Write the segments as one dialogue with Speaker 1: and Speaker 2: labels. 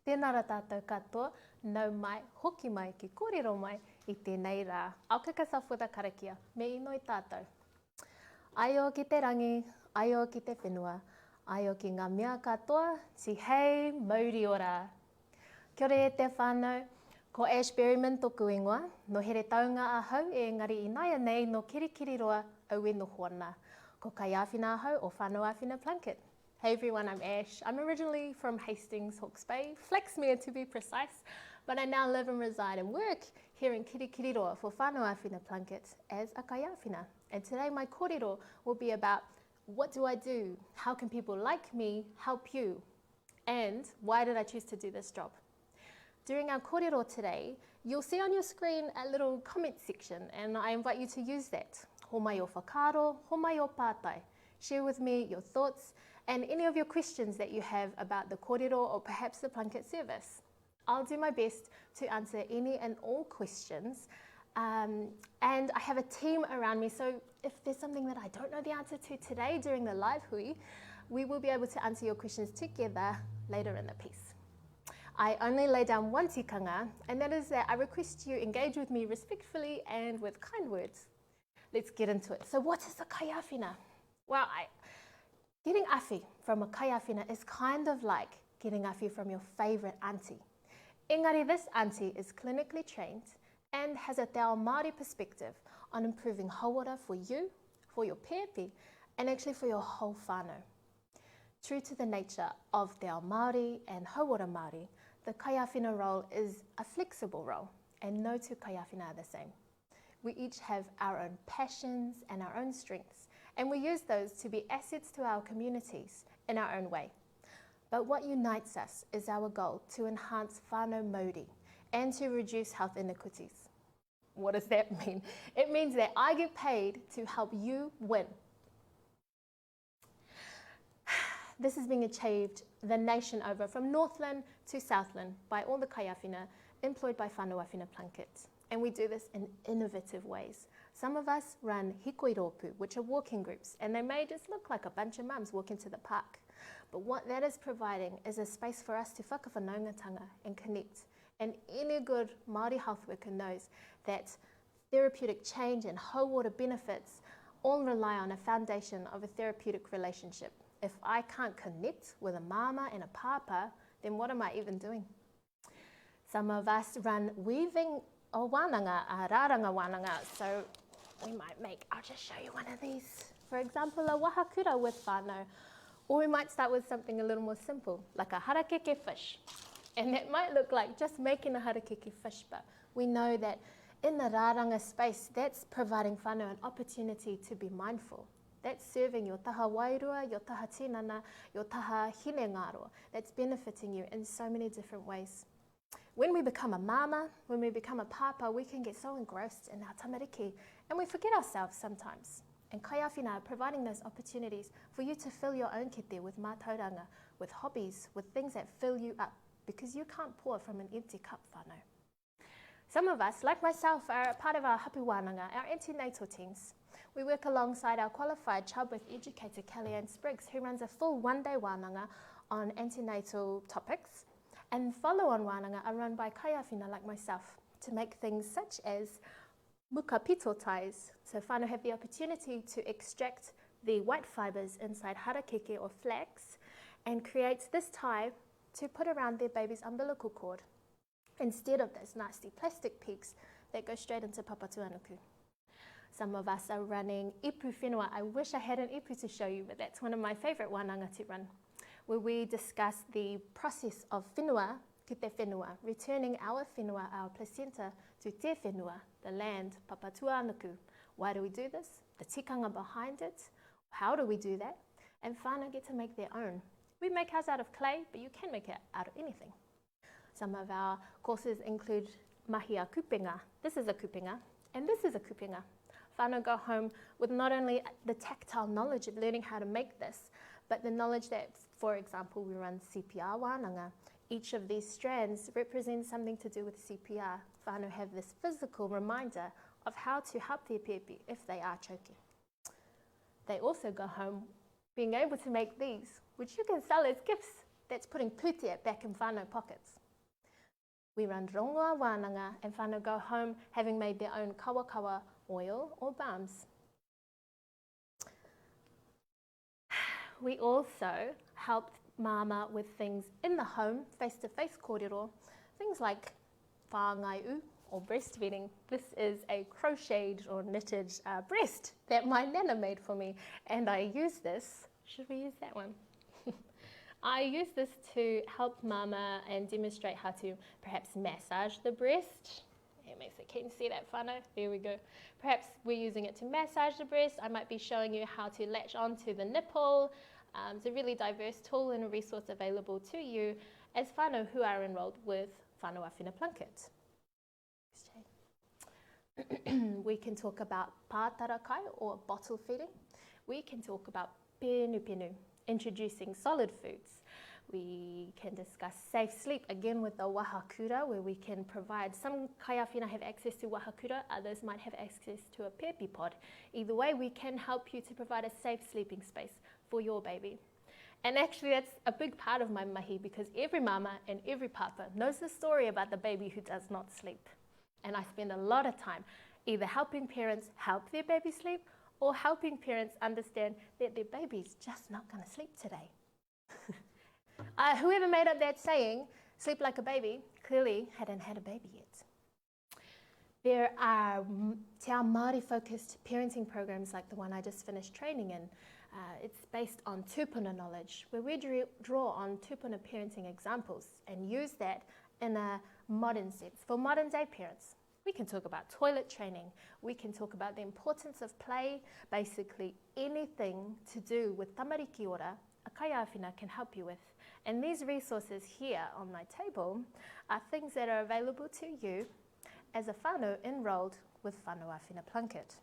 Speaker 1: Tēnā ra tātou katoa, nau mai, hoki mai, ki kōrero mai, I tēnei rā. Aukaka sawhura karakia, me ino I tātou. Aio ki te rangi, aio ki te whenua, aio ki ngā mea katoa, si hei mauri ora. Kia ora e te whānau, ko Ashleigh toku ingoa, no here taunga ahau e ngari inaia nei no kirikiri roa au e no Whānau. Ko Kaiwhina ahau o Whānau Āwhina Plunket. Hey everyone, I'm Ash. I'm originally from Hastings, Hawke's Bay, Flaxmere to be precise, but I now live and reside and work here in Kirikiriroa for Whānau Āwhina Plunket as a Kaiwhina. And today my kōrero will be about what do I do, how can people like me help you, and why did I choose to do this job. During our kōrero today, you'll see on your screen a little comment section, and I invite you to use that. Ho mai o whakaaro, ho mai o pātai. Share with me your thoughts and any of your questions that you have about the kōrero or perhaps the Plunket service. I'll do my best to answer any and all questions. And I have a team around me, so if there's something that I don't know the answer to today during the live hui, we will be able to answer your questions together later in the piece. I only lay down one tikanga, and that is that I request you engage with me respectfully and with kind words. Let's get into it. So what is a Kaiwhina? Well, getting awhi from a Kaiwhina is kind of like getting awhi from your favourite auntie. Engari, this auntie is clinically trained and has a te ao Māori perspective on improving hauora for you, for your pepe, and actually for your whole whānau. True to the nature of te ao Māori and hauora Māori, the Kaiwhina role is a flexible role, and no two Kaiwhina are the same. We each have our own passions and our own strengths, and we use those to be assets to our communities in our own way. But what unites us is our goal to enhance whānau mauri and to reduce health inequities. What does that mean? It means that I get paid to help you win. This is being achieved the nation over, from Northland to Southland, by all the Kaiwhina employed by Whānau Āwhina Plunket. And we do this in innovative ways. Some of us run hikoiropu, which are walking groups, and they may just look like a bunch of mums walking to the park. But what that is providing is a space for us to whakawhanaungatanga and connect. And any good Māori health worker knows that therapeutic change and hauora benefits all rely on a foundation of a therapeutic relationship. If I can't connect with a mama and a papa, then what am I even doing? Some of us run weaving o wānanga, a rāranga wānanga, so we might make, I'll just show you one of these. For example, a wahakura with whānau. Or we might start with something a little more simple, like a harakeke fish. And that might look like just making a harakeke fish, but we know that in the rāranga space, that's providing whānau an opportunity to be mindful. That's serving your taha wairua, your taha tinana, your taha hine ngaro. That's benefiting you in so many different ways. When we become a mama, when we become a papa, we can get so engrossed in our tamariki and we forget ourselves sometimes. And Kaiwhina are providing those opportunities for you to fill your own kete with mātauranga, with hobbies, with things that fill you up, because you can't pour from an empty cup, whānau. Some of us, like myself, are part of our hapu wānanga, our antenatal teams. We work alongside our qualified childbirth educator, Kellyanne Spriggs, who runs a full one-day wānanga on antenatal topics. And follow-on wānanga are run by Kaiwhina like myself to make things such as mukapito ties. So whānau have the opportunity to extract the white fibres inside harakeke or flax and create this tie to put around their baby's umbilical cord instead of those nasty plastic pegs that go straight into papatuanuku. Some of us are running ipu whenua. I wish I had an ipu to show you, but that's one of my favourite wānanga to run, where we discuss the process of whenua ki te whenua, returning our whenua, our placenta, to te whenua, the land, papatuanuku. Why do we do this? The tikanga behind it. How do we do that? And whānau get to make their own. We make ours out of clay, but you can make it out of anything. Some of our courses include mahi a kupenga. This is a kupenga, and this is a kupenga. Whānau go home with not only the tactile knowledge of learning how to make this, but the knowledge that, for example, we run CPR wānanga. Each of these strands represents something to do with CPR. Whānau have this physical reminder of how to help their pepe if they are choking. They also go home being able to make these, which you can sell as gifts That's putting pūtea back in whānau pockets. We run rongoa wānanga and whānau go home having made their own kawakawa oil or balms. We also help mama with things in the home, face-to-face kōrero, things like whāngai or breastfeeding. This is a crocheted or knitted breast that my nana made for me, and I use this. Should we use that one? I use this to help mama and demonstrate how to perhaps massage the breast. It makes it, can you see that whānau? There we go. Perhaps we're using it to massage the breast. I might be showing you how to latch onto the nipple. It's a really diverse tool and a resource available to you as whānau who are enrolled with Whānau Āwhina Plunket. We can talk about pātarakai or bottle feeding. We can talk about penu, introducing solid foods. We can discuss safe sleep, again with the wahakura, where we can provide, some kaiāwhina have access to wahakura, others might have access to a pepi pod. Either way, we can help you to provide a safe sleeping space for your baby. And actually that's a big part of my mahi, because every mama and every papa knows the story about the baby who does not sleep. And I spend a lot of time either helping parents help their baby sleep or helping parents understand that their baby's just not going to sleep today. Whoever made up that saying, sleep like a baby, clearly hadn't had a baby yet. There are te ao Māori-focused parenting programs like the one I just finished training in. It's based on tupuna knowledge, where we draw on tupuna parenting examples and use that in a modern sense. For modern day parents, we can talk about toilet training, we can talk about the importance of play, basically anything to do with tamariki ora, a kaiāwhina can help you with. And these resources here on my table are things that are available to you as a whānau enrolled with Whānau Āwhina Plunket.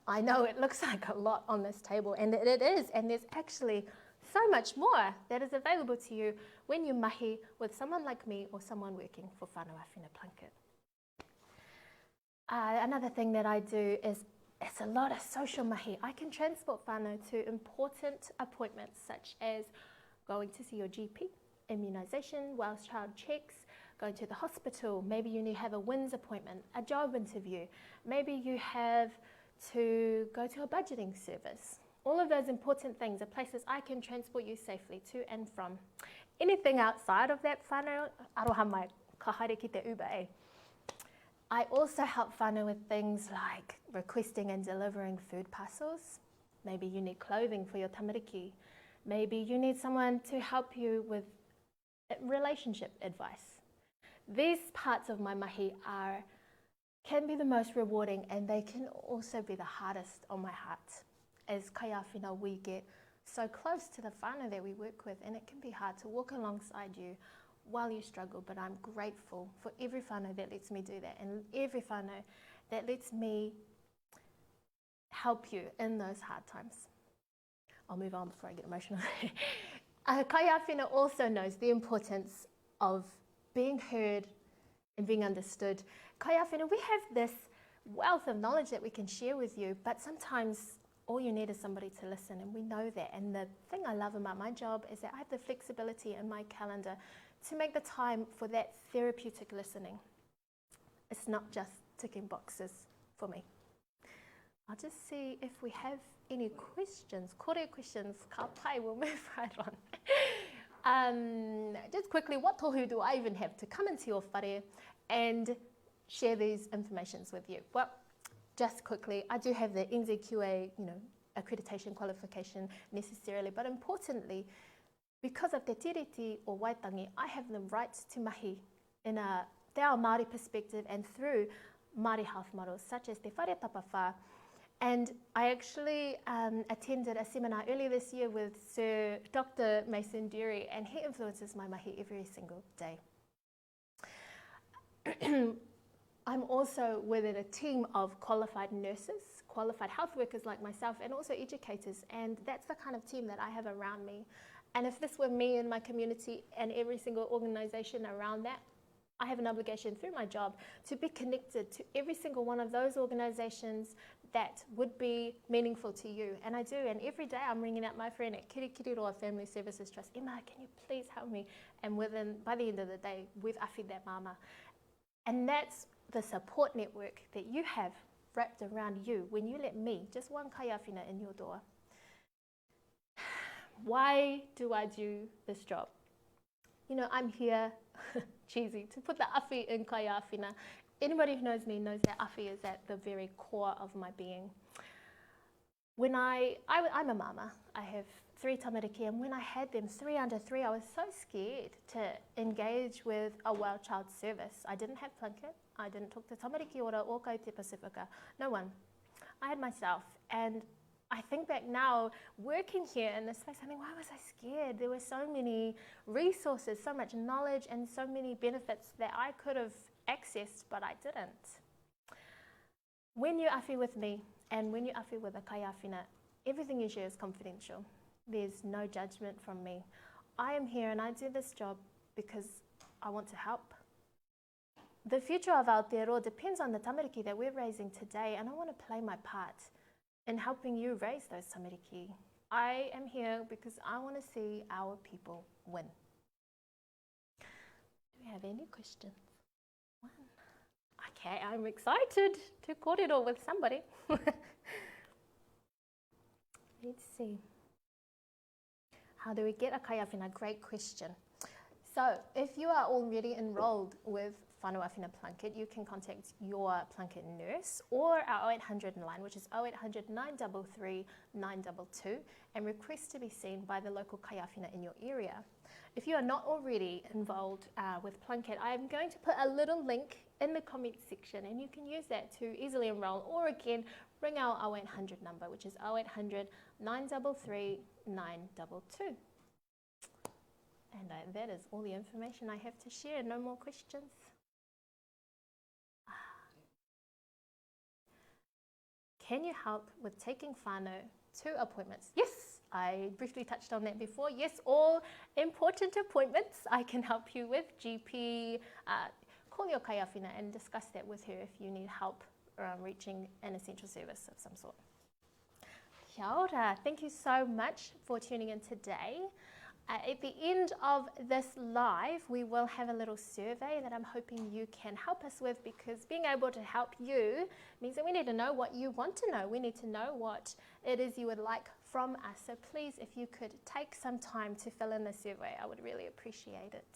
Speaker 1: I know it looks like a lot on this table, and it is, and there's actually so much more that is available to you when you mahi with someone like me or someone working for Whānau Āwhina Plunket. Another thing that I do is it's a lot of social mahi. I can transport whānau to important appointments such as going to see your GP, immunisation, Welsh child checks, going to the hospital, maybe you need to have a WINS appointment, a job interview, maybe you have to go to a budgeting service. All of those important things are places I can transport you safely to and from. Anything outside of that whānau, aroha mai, ka haere ki te uba e. I also help whānau with things like requesting and delivering food parcels. Maybe you need clothing for your tamariki. Maybe you need someone to help you with relationship advice. These parts of my mahi can be the most rewarding, and they can also be the hardest on my heart. As kaiāwhina, we get so close to the whānau that we work with, and it can be hard to walk alongside you while you struggle, but I'm grateful for every whānau that lets me do that, and every whānau that lets me help you in those hard times. I'll move on before I get emotional. Kaiāwhina also knows the importance of being heard and being understood. Kaiāwhina, we have this wealth of knowledge that we can share with you, but sometimes all you need is somebody to listen, and we know that. And the thing I love about my job is that I have the flexibility in my calendar to make the time for that therapeutic listening. It's not just ticking boxes for me. I'll just see if we have any questions. Kōrero questions, ka pai, we'll move right on. Just quickly, what tohu do I even have to come into your whare and share these informations with you? Well, just quickly, I do have the NZQA, accreditation qualification necessarily, but importantly, because of te tiriti or waitangi, I have the right to mahi in a te ao Māori perspective and through Māori health models such as te whare tapawha. And I actually attended a seminar earlier this year with Sir Dr. Mason Dury, and he influences my mahi every single day. I'm also within a team of qualified nurses, qualified health workers like myself, and also educators, and that's the kind of team that I have around me. And if this were me in my community and every single organisation around that, I have an obligation through my job to be connected to every single one of those organisations that would be meaningful to you. And I do. And every day I'm ringing out my friend at Kiriroa Family Services Trust. Emma, can you please help me? And by the end of the day, we've afi'd that mama. And that's the support network that you have wrapped around you when you let me, just one kaiāwhina, in your door. Why do I do this job? You know, I'm here, cheesy, to put the awhi in kaiāwhina. Anybody who knows me knows that awhi is at the very core of my being. When I'm a mama, I have 3 tamariki, and when I had them 3 under 3, I was so scared to engage with a well child service. I didn't have Plunket, I didn't talk to tamariki ora or Kai Te Pacifica, no one. I had myself, and I think back now, working here in this place, I mean, why was I scared? There were so many resources, so much knowledge, and so many benefits that I could have accessed, but I didn't. When you awhi with me, and when you awhi with a kaiāwhina, everything you share is confidential. There's no judgment from me. I am here and I do this job because I want to help. The future of Aotearoa depends on the tamariki that we're raising today, and I want to play my part in helping you raise those tamariki. I am here because I want to see our people win. Do we have any questions? One. Okay, I'm excited to kōrero with somebody. Let's see. How do we get a kaiāwhina? Great question. So if you are already enrolled with Whānau Āwhina Plunket, you can contact your Plunket nurse or our 0800 line, which is 0800 933 922, and request to be seen by the local kaiāwhina in your area. If you are not already involved with Plunket, I am going to put a little link in the comment section, and you can use that to easily enroll, or again, ring our 0800 number, which is 0800 933 922. And that is all the information I have to share. No more questions? Can you help with taking whānau to appointments? Yes, I briefly touched on that before. Yes, all important appointments I can help you with. GP, call your kaiāwhina and discuss that with her if you need help reaching an essential service of some sort. Kia ora. Thank you so much for tuning in today. At the end of this live, we will have a little survey that I'm hoping you can help us with, because being able to help you means that we need to know what you want to know. We need to know what it is you would like from us. So please, if you could take some time to fill in the survey, I would really appreciate it.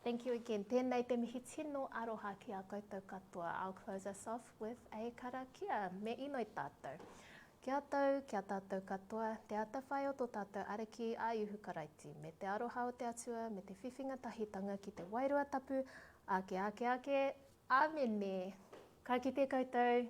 Speaker 1: Thank you again. Tēnei te mihi tino aroha ki a koutou katoa. I'll close us off with a karakia. Me inoi tātou. Kia tātou katoa, te atawhai o tō tātou ariki a iuhu karaiti, me te aroha o te atua, me te whiwhinga tahitanga ki te wairua tapu, ake, āmene. Ka kite koutou.